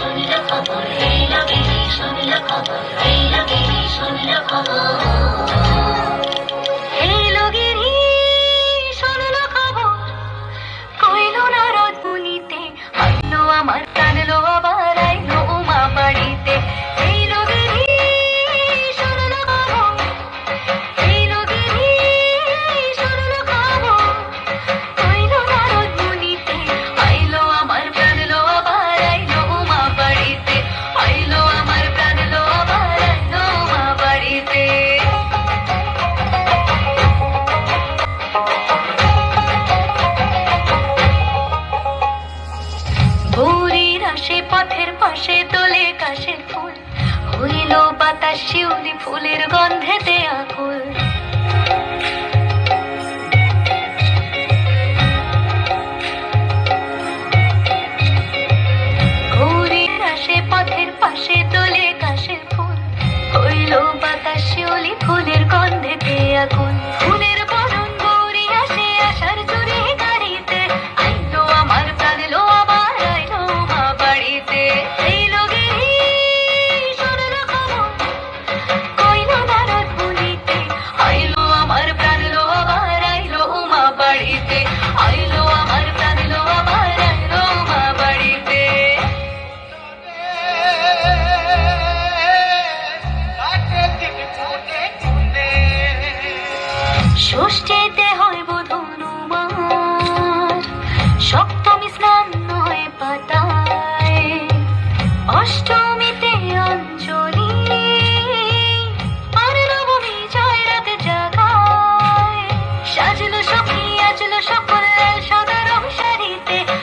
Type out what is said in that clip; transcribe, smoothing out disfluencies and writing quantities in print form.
শুনলো খবর, এই লগেই শুনলো খবর, এই লগেই শুনলো খবর। এই লগেরই শুনলো খবর, কইল না রোদ মুনিতে, আইলো আমার টানলো আবার আইলো উমা বাড়িতে। এই লগেরই শুনলো খবর, এই লগেরই শুনলো খবর, কইল না রোদ মুনিতে, আইলো আমার টানলো আবার আইলো উমা বাড়িতে, আইলো আমার টানলো আবার আইলো উমা বাড়িতে। ভোরের আসে পথের পাশে তোলে কাশের ফুল, হইল বাতাস শিউলি ফুলের গন্ধেতে আকুল। ভোরের আসে পথের পাশে তোলে কাশের ফুল, হইল বাতাস শিউলি ফুলের গন্ধেতে আকুল। ফুলের বরণ গৌরী আসে আশার চুরি গাড়িতে, আইলো আমার প্রাণলো আবার আইলো মা বাড়িতে। এই লগেই শুনলো খবর, কইল না রোদ মুনিতে, আইলো আমার প্রাণলো আবার আইলো মা বাড়িতে, আইলো আমার প্রাণলো আবার আইলো মা বাড়িতে। ষষ্ঠীতে হয় বধূনুমার, সপ্তমী স্নান হয় পাতায়, অষ্টমী